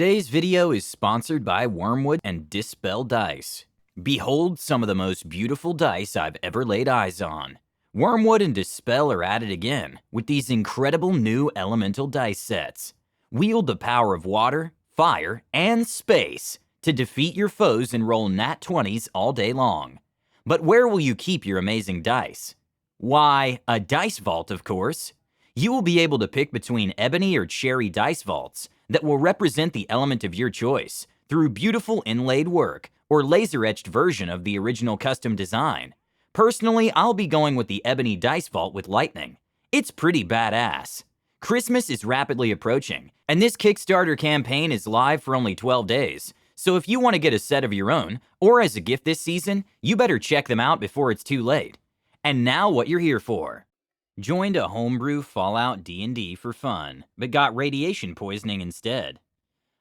Today's video is sponsored by Wormwood and Dispel Dice. Behold some of the most beautiful dice I've ever laid eyes on. Wormwood and Dispel are at it again with these incredible new elemental dice sets. Wield the power of water, fire, and space to defeat your foes and roll nat 20s all day long. But where will you keep your amazing dice? Why, a dice vault, of course. You will be able to pick between ebony or cherry dice vaults that will represent the element of your choice through beautiful inlaid work or laser-etched version of the original custom design. Personally, I'll be going with the ebony dice vault with lightning. It's pretty badass. Christmas is rapidly approaching, and this Kickstarter campaign is live for only 12 days. So if you want to get a set of your own, or as a gift this season, you better check them out before it's too late. And now what you're here for. Joined a Homebrew Fallout D&D for fun, but got radiation poisoning instead.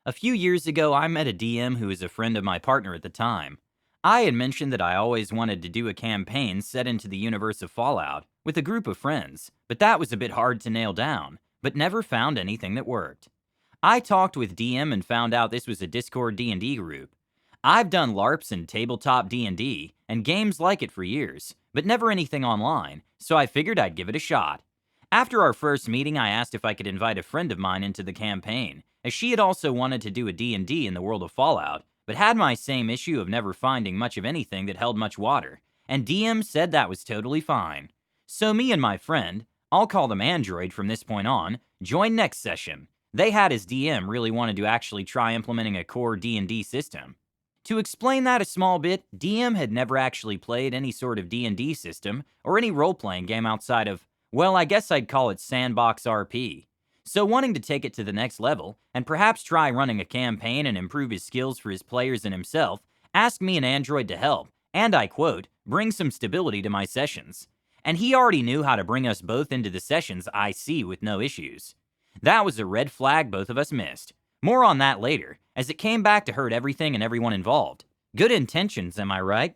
A few years ago, I met a DM who was a friend of my partner at the time. I had mentioned that I always wanted to do a campaign set into the universe of Fallout with a group of friends, but that was a bit hard to nail down, but never found anything that worked. I talked with DM and found out this was a Discord D&D group. I've done LARPs and tabletop D&D and games like it for years, but never anything online, so I figured I'd give it a shot. After our first meeting, I asked if I could invite a friend of mine into the campaign, as she had also wanted to do a D&D in the world of Fallout, but had my same issue of never finding much of anything that held much water, and DM said that was totally fine. So me and my friend, I'll call them Android from this point on, joined next session. They had as DM really wanted to actually try implementing a core D&D system. To explain that a small bit, DM had never actually played any sort of D&D system or any role-playing game outside of, well, I guess I'd call it sandbox RP. So wanting to take it to the next level, and perhaps try running a campaign and improve his skills for his players and himself, asked me and Android to help, and I quote, bring some stability to my sessions. And he already knew how to bring us both into the sessions I see with no issues. That was a red flag both of us missed. More on that later, as it came back to hurt everything and everyone involved. Good intentions, am I right?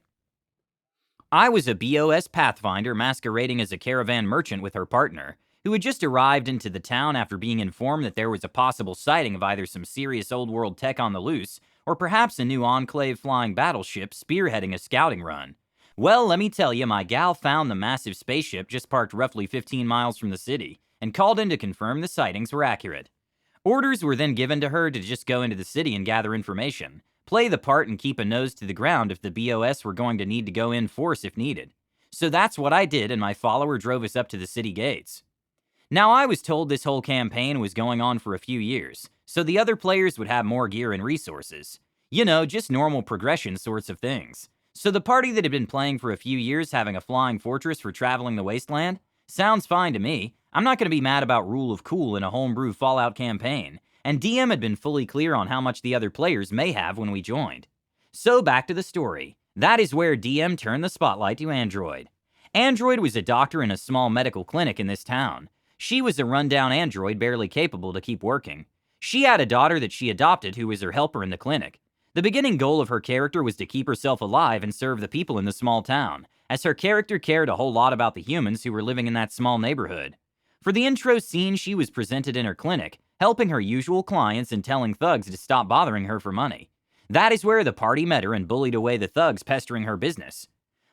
I was a BOS Pathfinder masquerading as a caravan merchant with her partner, who had just arrived into the town after being informed that there was a possible sighting of either some serious old world tech on the loose, or perhaps a new Enclave flying battleship spearheading a scouting run. Well, let me tell you, my gal found the massive spaceship just parked roughly 15 miles from the city, and called in to confirm the sightings were accurate. Orders were then given to her to just go into the city and gather information, play the part and keep a nose to the ground if the BOS were going to need to go in force if needed. So that's what I did, and my follower drove us up to the city gates. Now I was told this whole campaign was going on for a few years, so the other players would have more gear and resources. You know, just normal progression sorts of things. So the party that had been playing for a few years having a flying fortress for traveling the wasteland? Sounds fine to me. I'm not going to be mad about rule of cool in a homebrew Fallout campaign, and DM had been fully clear on how much the other players may have when we joined. So back to the story. That is where DM turned the spotlight to Android. Android was a doctor in a small medical clinic in this town. She was a rundown android barely capable to keep working. She had a daughter that she adopted who was her helper in the clinic. The beginning goal of her character was to keep herself alive and serve the people in the small town, as her character cared a whole lot about the humans who were living in that small neighborhood. For the intro scene, she was presented in her clinic, helping her usual clients and telling thugs to stop bothering her for money. That is where the party met her and bullied away the thugs pestering her business.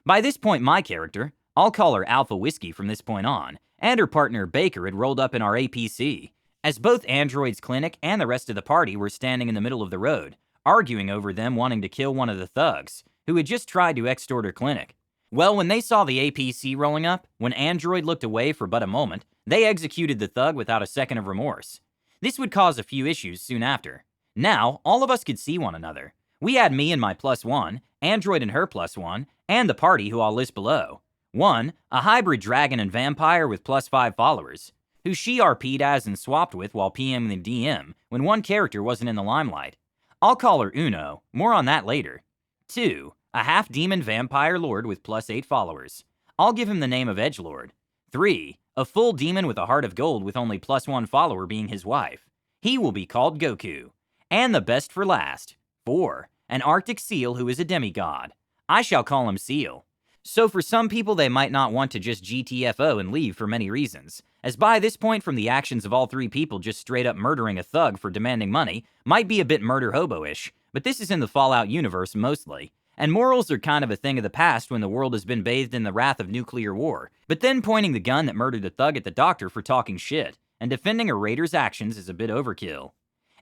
By this point, my character, I'll call her Alpha Whiskey from this point on, and her partner Baker had rolled up in our APC, as both Android's clinic and the rest of the party were standing in the middle of the road, arguing over them wanting to kill one of the thugs, who had just tried to extort her clinic. Well, when they saw the APC rolling up, when Android looked away for but a moment, they executed the thug without a second of remorse. This would cause a few issues soon after. Now, all of us could see one another. We had me and my +1, Android and her +1, and the party who I'll list below. 1, a hybrid dragon and vampire with +5 followers, who she RP'd as and swapped with while PMing the DM when one character wasn't in the limelight. I'll call her Uno, more on that later. 2, a half-demon vampire lord with +8 followers. I'll give him the name of Edgelord. 3, a full demon with a heart of gold with only +1 follower being his wife. He will be called Goku. And the best for last. 4, an Arctic seal who is a demigod. I shall call him Seal. So for some people they might not want to just GTFO and leave for many reasons. as by this point from the actions of all three people just straight up murdering a thug for demanding money might be a bit murder hobo-ish, but this is in the Fallout universe mostly. And morals are kind of a thing of the past when the world has been bathed in the wrath of nuclear war. But then pointing the gun that murdered the thug at the doctor for talking shit, and defending a raider's actions is a bit overkill.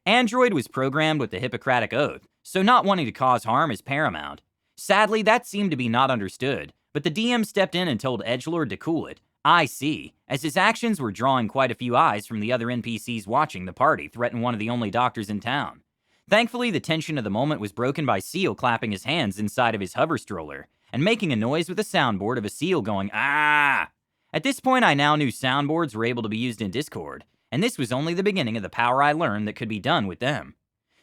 Android was programmed with the Hippocratic Oath, so not wanting to cause harm is paramount. Sadly, that seemed to be not understood, but the DM stepped in and told Edgelord to cool it. I see, as his actions were drawing quite a few eyes from the other NPCs watching the party threaten one of the only doctors in town. Thankfully, the tension of the moment was broken by Seal clapping his hands inside of his hover stroller, and making a noise with a soundboard of a seal going, "Ah!" At this point, I now knew soundboards were able to be used in Discord, and this was only the beginning of the power I learned that could be done with them.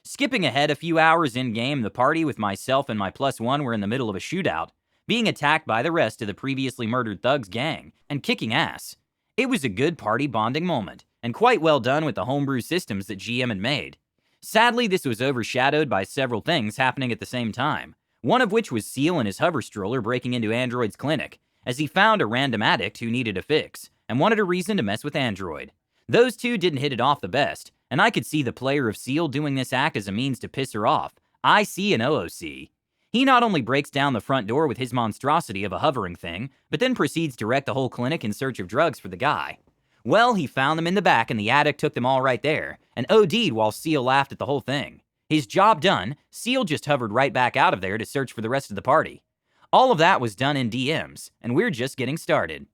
Skipping ahead a few hours in-game, the party with myself and my +1 were in the middle of a shootout, being attacked by the rest of the previously murdered thugs gang, and kicking ass. It was a good party bonding moment, and quite well done with the homebrew systems that GM had made. Sadly, this was overshadowed by several things happening at the same time, one of which was Seal and his hover stroller breaking into Android's clinic, as he found a random addict who needed a fix, and wanted a reason to mess with Android. Those two didn't hit it off the best, and I could see the player of Seal doing this act as a means to piss her off. I see an OOC. He not only breaks down the front door with his monstrosity of a hovering thing, but then proceeds to wreck the whole clinic in search of drugs for the guy. Well, he found them in the back and the addict took them all right there, and OD'd while Seal laughed at the whole thing. His job done, Seal just hovered right back out of there to search for the rest of the party. All of that was done in DMs, and we're just getting started.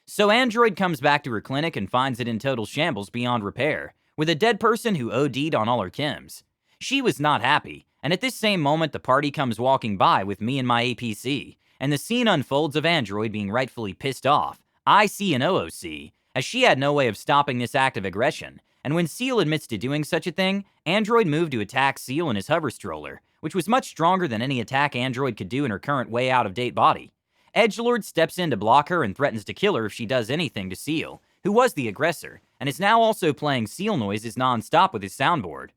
So Android comes back to her clinic and finds it in total shambles beyond repair, with a dead person who OD'd on all her chems. She was not happy, and at this same moment the party comes walking by with me and my APC, and the scene unfolds of Android being rightfully pissed off. I see an OOC, as she had no way of stopping this act of aggression, and when Seal admits to doing such a thing, Android moved to attack Seal in his hover stroller, which was much stronger than any attack Android could do in her current way out-of-date body. Edgelord steps in to block her and threatens to kill her if she does anything to Seal, who was the aggressor, and is now also playing Seal noises non-stop with his soundboard.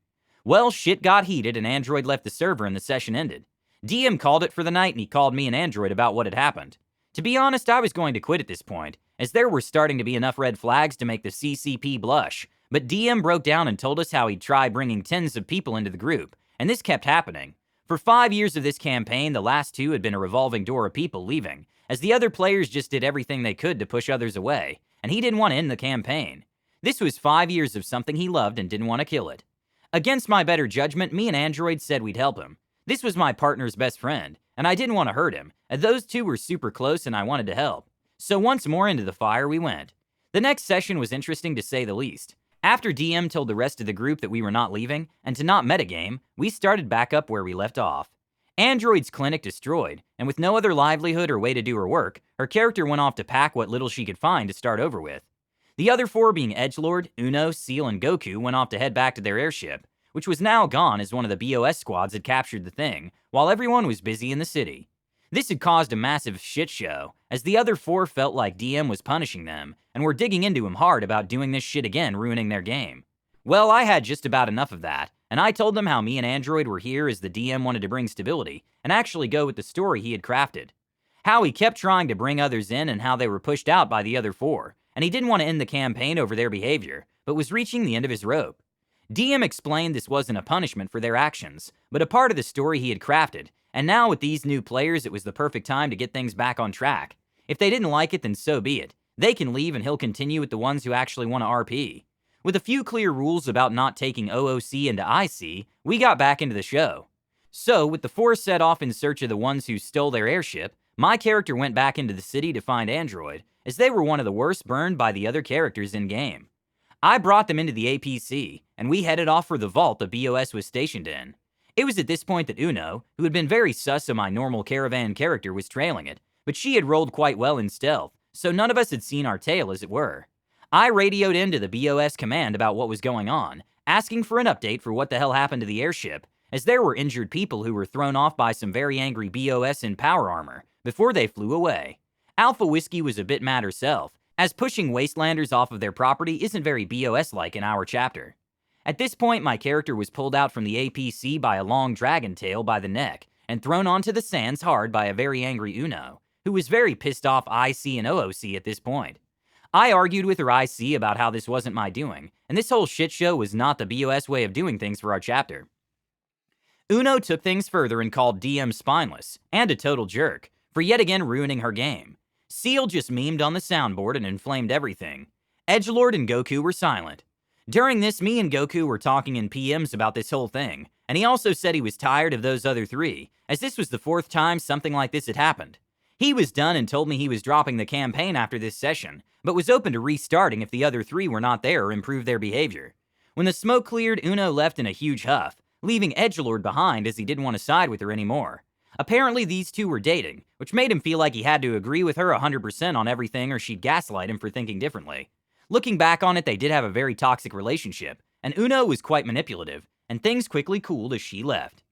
Well, shit got heated and Android left the server and the session ended. DM called it for the night and he called me and Android about what had happened. To be honest, I was going to quit at this point, as there were starting to be enough red flags to make the CCP blush, but DM broke down and told us how he'd try bringing tens of people into the group, and this kept happening. For 5 years of this campaign, the last 2 had been a revolving door of people leaving, as the other players just did everything they could to push others away, and he didn't want to end the campaign. This was 5 years of something he loved and didn't want to kill it. Against my better judgment, me and Android said we'd help him. This was my partner's best friend, and I didn't want to hurt him, and those two were super close and I wanted to help. So once more into the fire we went. The next session was interesting to say the least. After DM told the rest of the group that we were not leaving, and to not metagame, we started back up where we left off. Android's clinic destroyed, and with no other livelihood or way to do her work, her character went off to pack what little she could find to start over with. The other 4 being Edgelord, Uno, Seal, and Goku went off to head back to their airship, which was now gone as one of the BOS squads had captured the thing, while everyone was busy in the city. This had caused a massive shit show, as the other 4 felt like DM was punishing them, and were digging into him hard about doing this shit again, ruining their game. Well, I had just about enough of that, and I told them how me and Android were here as the DM wanted to bring stability, and actually go with the story he had crafted. How he kept trying to bring others in and how they were pushed out by the other 4, and he didn't want to end the campaign over their behavior, but was reaching the end of his rope. DM explained this wasn't a punishment for their actions, but a part of the story he had crafted, and now with these new players it was the perfect time to get things back on track. If they didn't like it, then so be it. They can leave and he'll continue with the ones who actually want to RP. With a few clear rules about not taking OOC into IC, we got back into the show. So, with the 4 set off in search of the ones who stole their airship, my character went back into the city to find Android, as they were one of the worst burned by the other characters in-game. I brought them into the APC, and we headed off for the vault the BOS was stationed in. It was at this point that Uno, who had been very sus of my normal caravan character, was trailing it, but she had rolled quite well in stealth, so none of us had seen our tail as it were. I radioed into the BOS command about what was going on, asking for an update for what the hell happened to the airship, as there were injured people who were thrown off by some very angry BOS in power armor before they flew away. Alpha Whiskey was a bit mad herself, as pushing Wastelanders off of their property isn't very BOS-like in our chapter. At this point, my character was pulled out from the APC by a long dragon tail by the neck, and thrown onto the sands hard by a very angry Uno, who was very pissed off IC and OOC at this point. I argued with her IC about how this wasn't my doing, and this whole shit show was not the BOS way of doing things for our chapter. Uno took things further and called DM spineless, and a total jerk, for yet again ruining her game. Seal just memed on the soundboard and inflamed everything. Edgelord and Goku were silent. During this, me and Goku were talking in PMs about this whole thing, and he also said he was tired of those other three, as this was the 4th time something like this had happened. He was done and told me he was dropping the campaign after this session, but was open to restarting if the other 3 were not there or improved their behavior. When the smoke cleared, Uno left in a huge huff, leaving Edgelord behind as he didn't want to side with her anymore. Apparently these two were dating, which made him feel like he had to agree with her 100% on everything or she'd gaslight him for thinking differently. Looking back on it, they did have a very toxic relationship, and Uno was quite manipulative, and things quickly cooled as she left.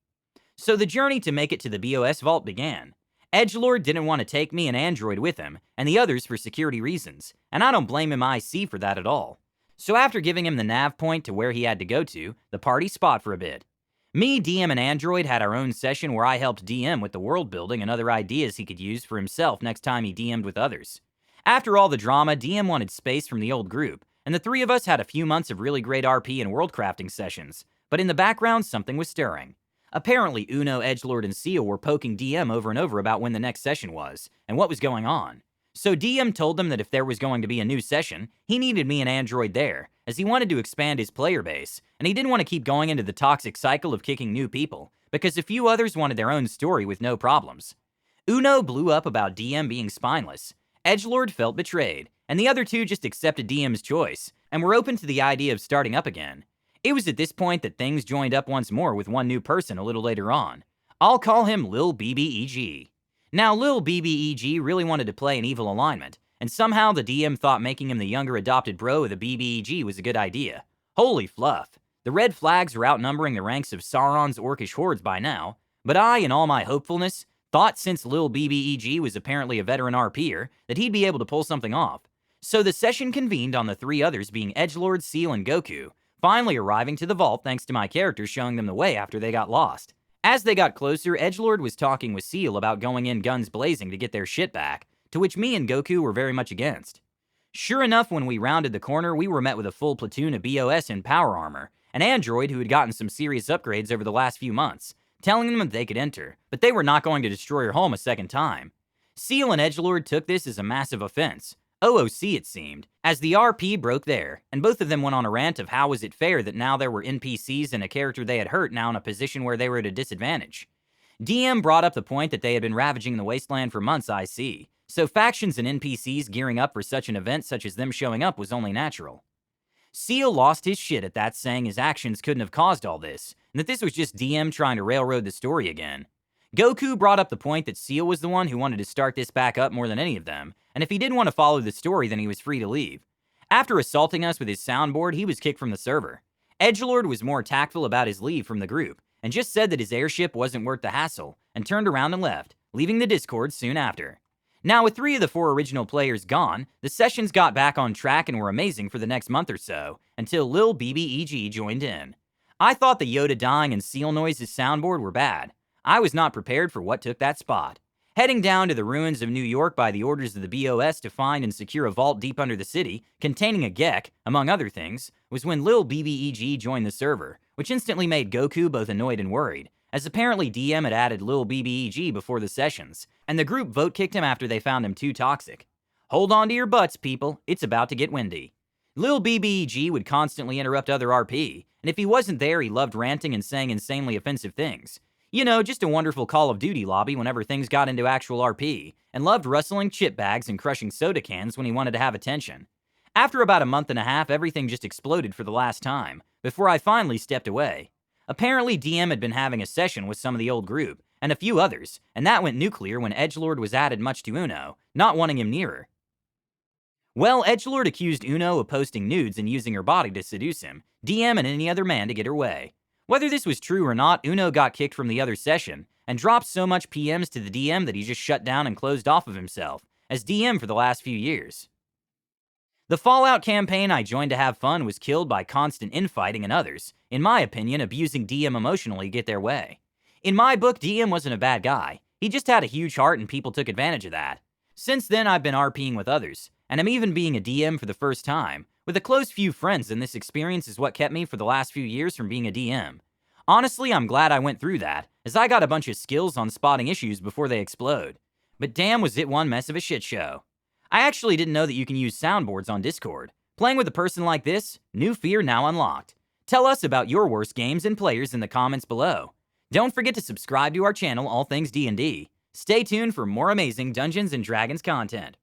So the journey to make it to the BOS vault began. Edgelord didn't want to take me and Android with him, and the others for security reasons, and I don't blame him IC for that at all. So after giving him the nav point to where he had to go to, the party spot for a bit. Me, DM, and Android had our own session where I helped DM with the world building and other ideas he could use for himself next time he DM'd with others. After all the drama, DM wanted space from the old group, and the 3 of us had a few months of really great RP and world crafting sessions, but in the background something was stirring. Apparently Uno, Edgelord, and Seal were poking DM over and over about when the next session was, and what was going on. So DM told them that if there was going to be a new session, he needed me and Android there, as he wanted to expand his player base, and he didn't want to keep going into the toxic cycle of kicking new people, because a few others wanted their own story with no problems. Uno blew up about DM being spineless. Edgelord felt betrayed, and the other 2 just accepted DM's choice, and were open to the idea of starting up again. It was at this point that things joined up once more with one new person a little later on. I'll call him Lil BBEG. Now, Lil BBEG really wanted to play an evil alignment, and somehow the DM thought making him the younger adopted bro of the BBEG was a good idea. Holy fluff. The red flags were outnumbering the ranks of Sauron's orcish hordes by now, but I, in all my hopefulness, thought since Lil BBEG was apparently a veteran RPer, that he'd be able to pull something off. So the session convened on the 3 others being Edgelord, Seal, and Goku, finally arriving to the vault thanks to my character showing them the way after they got lost. As they got closer, Edgelord was talking with Seal about going in guns blazing to get their shit back, to which me and Goku were very much against. Sure enough, when we rounded the corner, we were met with a full platoon of BOS in power armor, an android who had gotten some serious upgrades over the last few months, telling them that they could enter, but they were not going to destroy her home a second time. Seal and Edgelord took this as a massive offense. OOC, it seemed, as the RP broke there, and both of them went on a rant of how was it fair that now there were NPCs and a character they had hurt now in a position where they were at a disadvantage. DM brought up the point that they had been ravaging the wasteland for months, I see, so factions and NPCs gearing up for such an event such as them showing up was only natural. Seal lost his shit at that, saying his actions couldn't have caused all this, and that this was just DM trying to railroad the story again. Goku brought up the point that Seal was the one who wanted to start this back up more than any of them, and if he didn't want to follow the story, then he was free to leave. After assaulting us with his soundboard, he was kicked from the server. Edgelord was more tactful about his leave from the group, and just said that his airship wasn't worth the hassle, and turned around and left, leaving the Discord soon after. Now, with 3 of the 4 original players gone, the sessions got back on track and were amazing for the next month or so, until Lil BBEG joined in. I thought the Yoda dying and Seal noises soundboard were bad. I was not prepared for what took that spot. Heading down to the ruins of New York by the orders of the BOS to find and secure a vault deep under the city, containing a Gek, among other things, was when Lil BBEG joined the server, which instantly made Goku both annoyed and worried, as apparently DM had added Lil BBEG before the sessions, and the group vote kicked him after they found him too toxic. Hold on to your butts, people, it's about to get windy. Lil BBEG would constantly interrupt other RP, and if he wasn't there, he loved ranting and saying insanely offensive things. You know, just a wonderful Call of Duty lobby whenever things got into actual RP, and loved rustling chip bags and crushing soda cans when he wanted to have attention. After about a month and a half, everything just exploded for the last time, before I finally stepped away. Apparently, DM had been having a session with some of the old group, and a few others, and that went nuclear when Edgelord was added much to Uno, not wanting him nearer. Well, Edgelord accused Uno of posting nudes and using her body to seduce him, DM and any other man to get her way. Whether this was true or not, Uno got kicked from the other session, and dropped so much PMs to the DM that he just shut down and closed off of himself, as DM for the last few years. The Fallout campaign I joined to have fun was killed by constant infighting and others, in my opinion, abusing DM emotionally to get their way. In my book, DM wasn't a bad guy. He just had a huge heart and people took advantage of that. Since then, I've been RPing with others, and I'm even being a DM for the first time, with a close few friends, and this experience is what kept me for the last few years from being a DM. Honestly, I'm glad I went through that, as I got a bunch of skills on spotting issues before they explode. But damn, was it one mess of a shit show. I actually didn't know that you can use soundboards on Discord. Playing with a person like this? New fear now unlocked. Tell us about your worst games and players in the comments below. Don't forget to subscribe to our channel, All Things D&D. Stay tuned for more amazing Dungeons & Dragons content.